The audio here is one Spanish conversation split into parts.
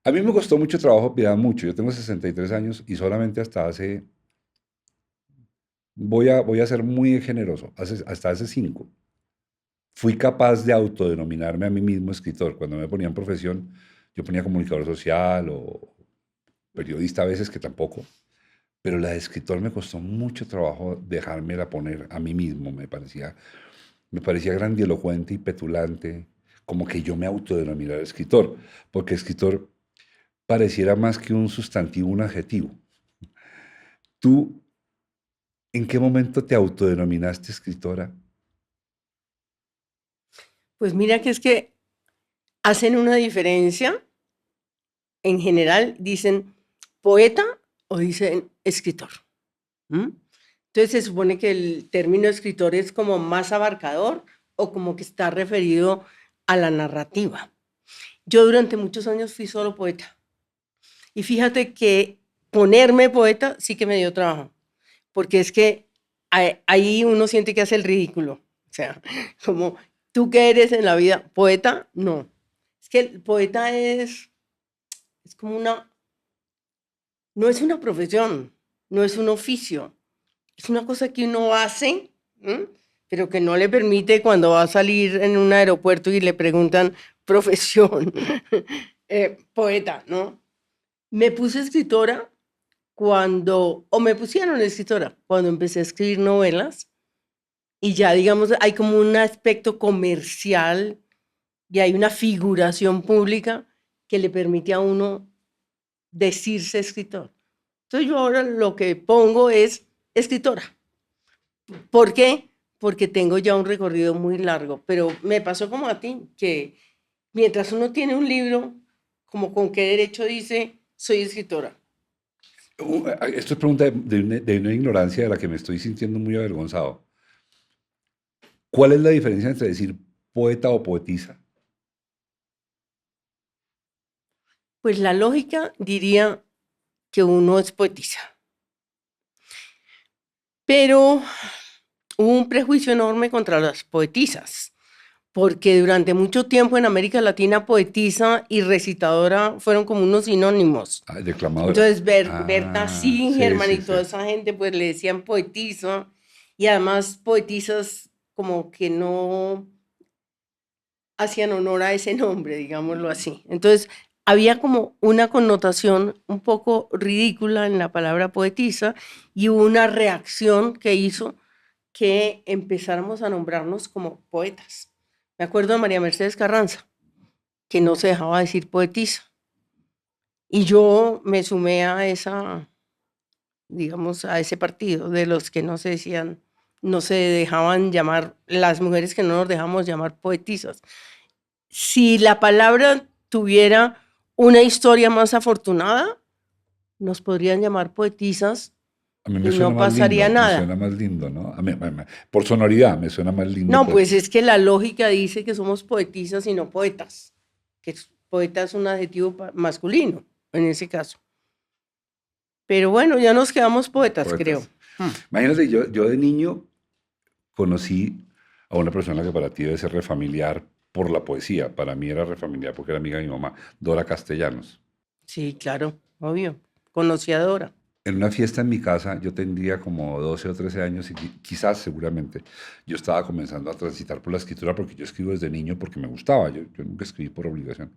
A mí me costó mucho trabajo, Piedad, mucho. Yo tengo 63 años y solamente hasta hace, voy a ser muy generoso, hasta hace 5, fui capaz de autodenominarme a mí mismo escritor. Cuando me ponía en profesión, yo ponía comunicador social o periodista a veces, que tampoco, pero la de escritor me costó mucho trabajo dejármela poner a mí mismo. Me parecía grandilocuente y petulante, como que yo me autodenominara escritor, porque escritor pareciera más que un sustantivo, un adjetivo. ¿Tú en qué momento te autodenominaste escritora? Pues mira que es que hacen una diferencia. En general dicen poeta o dicen escritor. ¿M? Entonces se supone que el término escritor es como más abarcador o como que está referido a la narrativa. Yo durante muchos años fui solo poeta. Y fíjate que ponerme poeta sí que me dio trabajo, porque es que ahí uno siente que hace el ridículo. O sea, como tú que eres en la vida poeta, no. Es que el poeta es como una, no es una profesión, no es un oficio, es una cosa que uno hace, ¿m? Pero que no le permite cuando va a salir en un aeropuerto y le preguntan profesión, poeta, ¿no? Me puse escritora o me pusieron escritora cuando empecé a escribir novelas y ya digamos hay como un aspecto comercial y hay una figuración pública que le permite a uno decirse escritor. Entonces yo ahora lo que pongo es escritora. ¿Por qué? Porque tengo ya un recorrido muy largo, pero me pasó como a ti, que mientras uno tiene un libro, como con qué derecho dice, soy escritora. Esto es pregunta de una ignorancia de la que me estoy sintiendo muy avergonzado. ¿Cuál es la diferencia entre decir poeta o poetisa? Pues la lógica diría que uno es poetisa, pero hubo un prejuicio enorme contra las poetisas, porque durante mucho tiempo en América Latina poetisa y recitadora fueron como unos sinónimos. Ah, declamadora. Entonces, Berta Ah, sí, Singerman y sí, sí. toda esa gente, pues le decían poetisa, y además poetisas como que no hacían honor a ese nombre, digámoslo así. Entonces, había como una connotación un poco ridícula en la palabra poetisa y hubo una reacción que hizo que empezáramos a nombrarnos como poetas. Me acuerdo de María Mercedes Carranza, que no se dejaba decir poetisa. Y yo me sumé a esa, digamos, a ese partido de los que no se decían, no se dejaban llamar, las mujeres que no nos dejamos llamar poetisas. Si la palabra tuviera una historia más afortunada, nos podrían llamar poetisas A mí y no pasaría me suena nada. más lindo, ¿no? Por sonoridad me suena más lindo No, pues es poetisa. que la lógica dice que somos poetisas y no poetas, que poeta es un adjetivo masculino en ese caso. Pero bueno, ya nos quedamos poetas, creo. Poetas. Imagínate, yo de niño conocí a una persona que para ti debe ser refamiliar por la poesía. Para mí era refamiliar porque era amiga de mi mamá, Dora Castellanos. Sí, claro, obvio. Conociadora. En una fiesta en mi casa, yo tendría como 12 o 13 años y quizás seguramente yo estaba comenzando a transitar por la escritura porque yo escribo desde niño porque me gustaba, yo nunca escribí por obligación.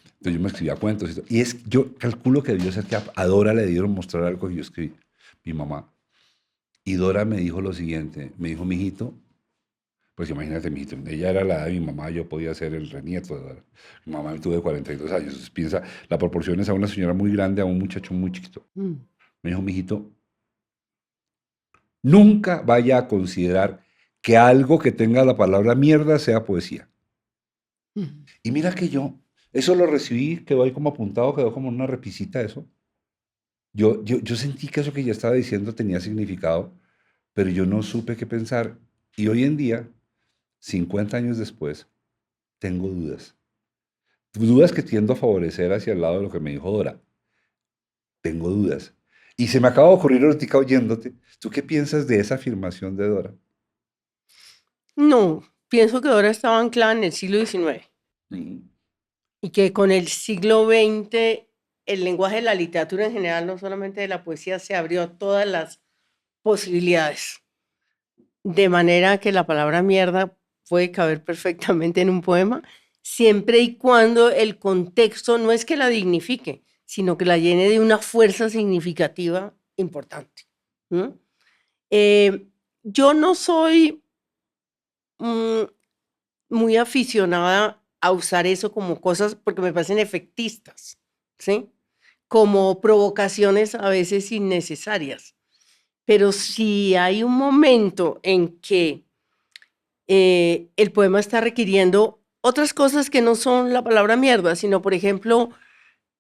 Entonces yo me escribía cuentos y todo. Y yo calculo que debió ser que a Dora le dieron mostrar algo que yo escribí, mi mamá. Y Dora me dijo lo siguiente, me dijo, mijito, pues imagínate, mijito, ella era la edad de mi mamá, yo podía ser el renieto de Dora. Mi mamá tuvo 42 años, entonces piensa, la proporción es a una señora muy grande, a un muchacho muy chiquito. Mm. Me dijo, mijito, nunca vaya a considerar que algo que tenga la palabra mierda sea poesía. Mm. Y mira que eso lo recibí, quedó ahí como apuntado, quedó como una repisita eso. Yo sentí que eso que ella estaba diciendo tenía significado, pero yo no supe qué pensar. Y hoy en día, 50 años después, tengo dudas. Dudas que tiendo a favorecer hacia el lado de lo que me dijo Dora. Tengo dudas. Y se me acaba de ocurrir ahorita oyéndote. ¿Tú qué piensas de esa afirmación de Dora? No, pienso que ahora estaba anclada en el siglo XIX. Mm. y que con el siglo XX el lenguaje de la literatura en general, no solamente de la poesía, se abrió a todas las posibilidades. De manera que la palabra mierda puede caber perfectamente en un poema, siempre y cuando el contexto no es que la dignifique, sino que la llene de una fuerza significativa importante. Yo no soy muy aficionada a usar eso como cosas porque me parecen efectistas, ¿sí? Como provocaciones a veces innecesarias. Pero si hay un momento en que el poema está requiriendo otras cosas que no son la palabra mierda, sino, por ejemplo,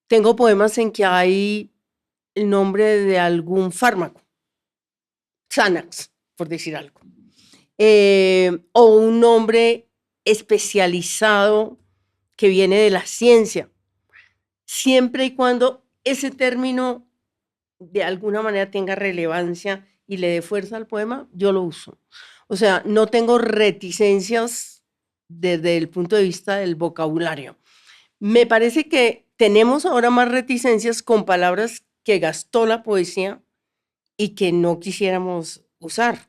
tengo poemas en que hay el nombre de algún fármaco, Xanax, por decir algo, o un nombre especializado que viene de la ciencia, siempre y cuando ese término de alguna manera tenga relevancia y le dé fuerza al poema, yo lo uso. O sea, no tengo reticencias desde el punto de vista del vocabulario. Me parece que tenemos ahora más reticencias con palabras que gastó la poesía y que no quisiéramos usar,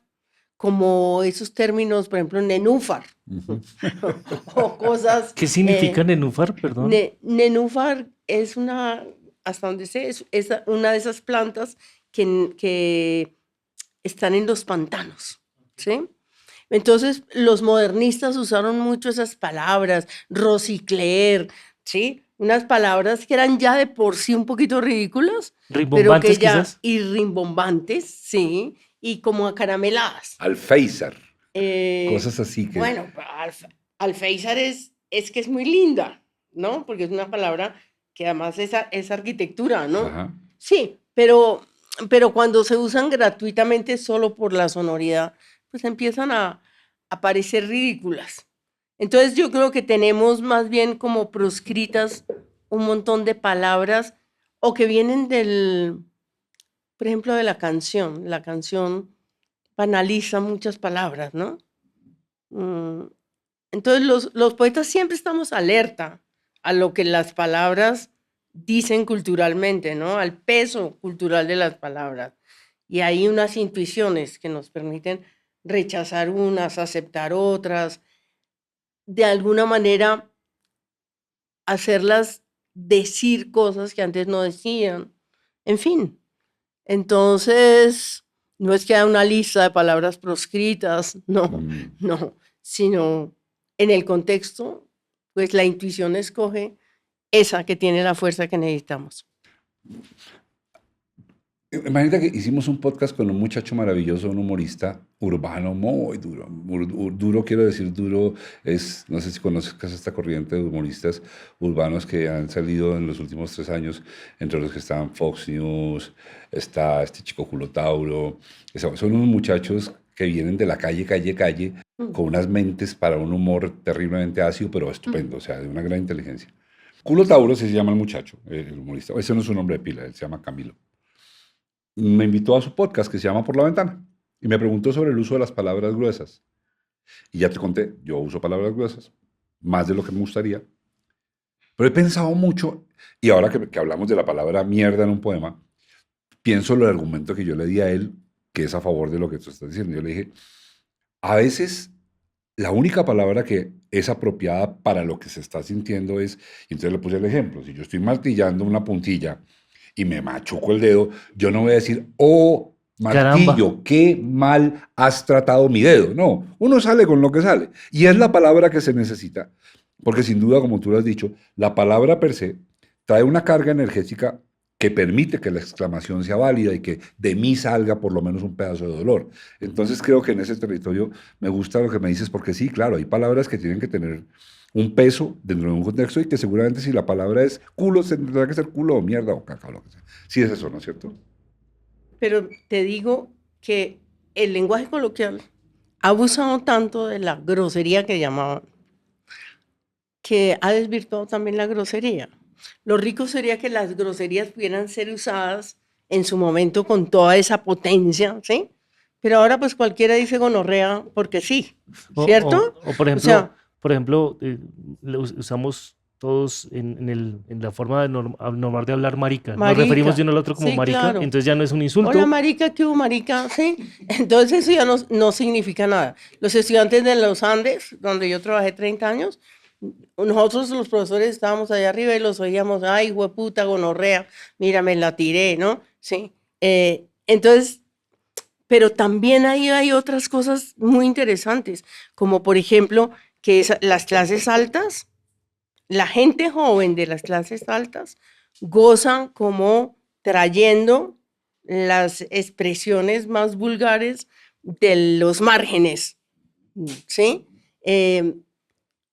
como esos términos, por ejemplo, nenúfar, o cosas... ¿Qué significa nenúfar, perdón? Nenúfar es una, hasta donde sé, es una de esas plantas que están en los pantanos, ¿sí? Entonces, los modernistas usaron mucho esas palabras, Rosicler, ¿sí? Unas palabras que eran ya de por sí un poquito ridículas, pero que ¿Rimbombantes ya, quizás? y rimbombantes, sí, y como acarameladas. Alféizar, Eh, cosas así que... bueno, alféizar es que es muy linda, ¿no? Porque es una palabra que además es arquitectura, ¿no? Ajá. Sí, pero cuando se usan gratuitamente solo por la sonoridad, pues empiezan a parecer ridículas. Entonces yo creo que tenemos más bien como proscritas un montón de palabras o que vienen por ejemplo, de la canción. La canción banaliza muchas palabras, ¿no? Entonces los poetas siempre estamos alerta a lo que las palabras dicen culturalmente, ¿no? Al peso cultural de las palabras. Y hay unas intuiciones que nos permiten rechazar unas, aceptar otras, de alguna manera hacerlas decir cosas que antes no decían. En fin, entonces no es que haya una lista de palabras proscritas, no, no, sino en el contexto, pues la intuición escoge esa que tiene la fuerza que necesitamos. Imagínate que hicimos un podcast con un muchacho maravilloso, un humorista urbano muy duro. Duro, quiero decir duro, es, no sé si conoces esta corriente de humoristas urbanos que han salido en los últimos 3 años, entre los que están Fox News, está este chico Culo Tauro. Son unos muchachos que vienen de la calle, con unas mentes para un humor terriblemente ácido, pero estupendo, o sea, de una gran inteligencia. Culo Tauro se llama el muchacho, el humorista. Ese no es su nombre de pila, él se llama Camilo. Me invitó a su podcast que se llama Por la Ventana y me preguntó sobre el uso de las palabras gruesas. Y ya te conté, yo uso palabras gruesas, más de lo que me gustaría. Pero he pensado mucho, y ahora que hablamos de la palabra mierda en un poema, pienso en el argumento que yo le di a él, que es a favor de lo que tú estás diciendo. Yo le dije, a veces la única palabra que es apropiada para lo que se está sintiendo es, y entonces le puse el ejemplo, si yo estoy martillando una puntilla y me machuco el dedo, yo no voy a decir, oh, martillo, Caramba. qué mal has tratado mi dedo. No, uno sale con lo que sale. Y es la palabra que se necesita, porque sin duda, como tú lo has dicho, la palabra per se trae una carga energética que permite que la exclamación sea válida y que de mí salga por lo menos un pedazo de dolor. Entonces creo que en ese territorio me gusta lo que me dices, porque sí, claro, hay palabras que tienen que tener un peso dentro de un contexto y que seguramente si la palabra es culo, tendrá que ser culo o mierda o caca o lo que sea. Sí es eso, ¿no es cierto? Pero te digo que el lenguaje coloquial ha abusado tanto de la grosería que llamaban, que ha desvirtuado también la grosería. Lo rico sería que las groserías pudieran ser usadas en su momento con toda esa potencia, ¿sí? Pero ahora pues cualquiera dice gonorrea porque sí, ¿cierto? O por O sea, ejemplo, usamos todos en la forma de normal de hablar marica. Nos Marica, referimos de uno al otro como sí, marica, claro. entonces ya no es un insulto. Hola, marica, ¿qué hubo, marica? Sí, entonces eso ya no significa nada. Los estudiantes de los Andes, donde yo trabajé 30 años, nosotros los profesores estábamos allá arriba y los oíamos, ay, hueputa, gonorrea, mira, me la tiré, ¿no? Sí. Entonces, pero también ahí hay otras cosas muy interesantes, como por ejemplo, que las clases altas, la gente joven de las clases altas gozan como trayendo las expresiones más vulgares de los márgenes, ¿sí?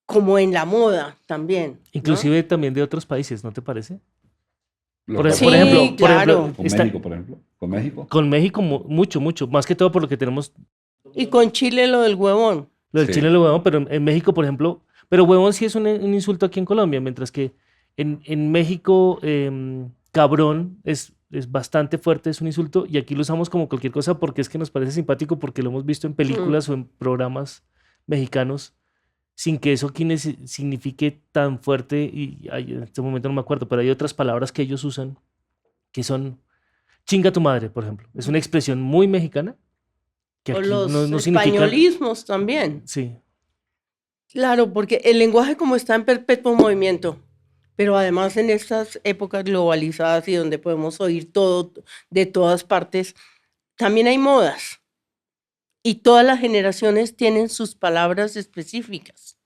Como en la moda también, ¿no? Inclusive también de otros países, ¿no te parece? Lo Por que Sí, ejemplo, claro. con México, por ejemplo. Con México. Con México mucho, más que todo por lo que tenemos, Y con Chile lo del huevón. lo del Sí. chile lo huevón, pero en México, por ejemplo, pero huevón sí es un insulto aquí en Colombia, mientras que en México cabrón es bastante fuerte, es un insulto, y aquí lo usamos como cualquier cosa porque es que nos parece simpático, porque lo hemos visto en películas o en programas mexicanos, sin que eso aquí signifique tan fuerte, y en este momento no me acuerdo, pero hay otras palabras que ellos usan que son chinga tu madre, por ejemplo. Es una expresión muy mexicana que O aquí los no significa... españolismos también. Sí, Claro, porque el lenguaje como está en perpetuo movimiento, pero además en estas épocas globalizadas y donde podemos oír todo de todas partes, también hay modas. Y todas las generaciones tienen sus palabras específicas.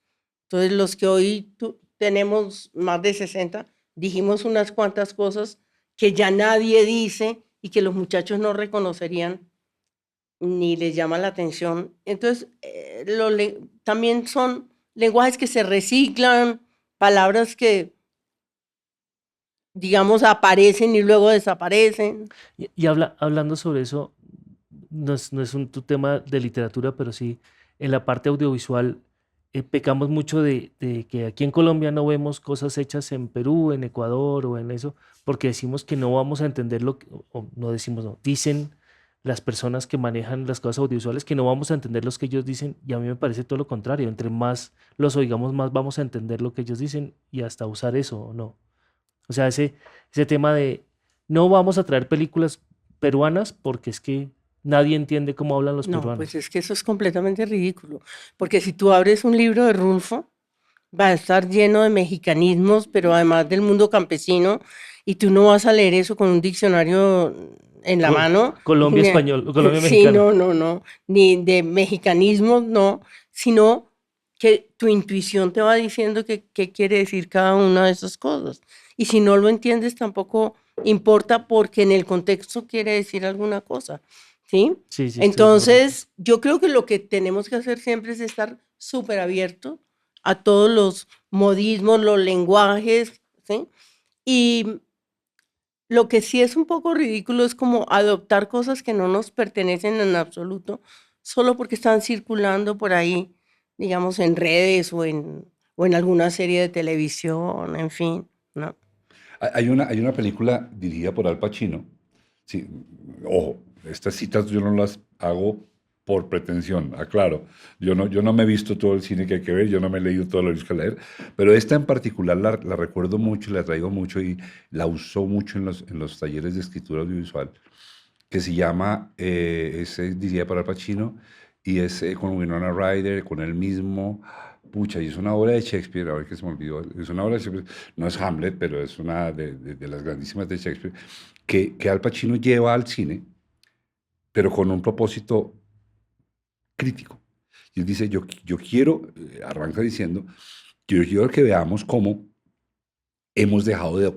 Entonces, los que hoy tenemos más de 60, dijimos unas cuantas cosas que ya nadie dice y que los muchachos no reconocerían ni les llama la atención. Entonces, también son lenguajes que se reciclan, palabras que, digamos, aparecen y luego desaparecen. y hablando sobre eso, no es tu tema de literatura, pero sí en la parte audiovisual pecamos mucho de que aquí en Colombia no vemos cosas hechas en Perú, en Ecuador o en eso, porque decimos que no vamos a entender o no decimos, no, dicen las personas que manejan las cosas audiovisuales que no vamos a entender lo que ellos dicen, y a mí me parece todo lo contrario, entre más los oigamos, más vamos a entender lo que ellos dicen y hasta usar eso, ¿o no? O sea, ese tema de no vamos a traer películas peruanas porque es que nadie entiende cómo hablan los No, peruanos. pues es que eso es completamente ridículo, porque si tú abres un libro de Rulfo, va a estar lleno de mexicanismos, pero además del mundo campesino, y tú no vas a leer eso con un diccionario en la mano. Colombia español, Colombia Sí, mexicano. no, ni de mexicanismos, no, sino que tu intuición te va diciendo qué quiere decir cada una de esas cosas. Y si no lo entiendes, tampoco importa porque en el contexto quiere decir alguna cosa, ¿sí? Sí, estoy de acuerdo. Entonces, yo creo que lo que tenemos que hacer siempre es estar súper abiertos a todos los modismos, los lenguajes, ¿sí? Y lo que sí es un poco ridículo es como adoptar cosas que no nos pertenecen en absoluto, solo porque están circulando por ahí, digamos, en redes o en alguna serie de televisión, en fin, ¿no? Hay una película dirigida por Al Pacino. Sí, ojo, estas citas yo no las hago por pretensión, aclaro. Yo no me he visto todo el cine que hay que ver, yo no me he leído todos los libros que leer, pero esta en particular la recuerdo mucho y la traigo mucho y la uso mucho en los talleres de escritura audiovisual, que se llama, es dirigida por Al Pacino y es con Winona Ryder, con él mismo. Pucha, y es una obra de Shakespeare, a ver que se me olvidó, es una obra de Shakespeare, no es Hamlet, pero es una de las grandísimas de Shakespeare, que Al Pacino lleva al cine, pero con un propósito crítico. Y él dice, yo quiero, arranca diciendo, yo quiero que veamos cómo hemos dejado de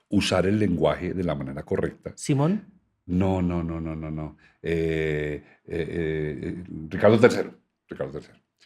usar el lenguaje de la manera correcta. ¿Simón? No. Ricardo III. Ricardo III.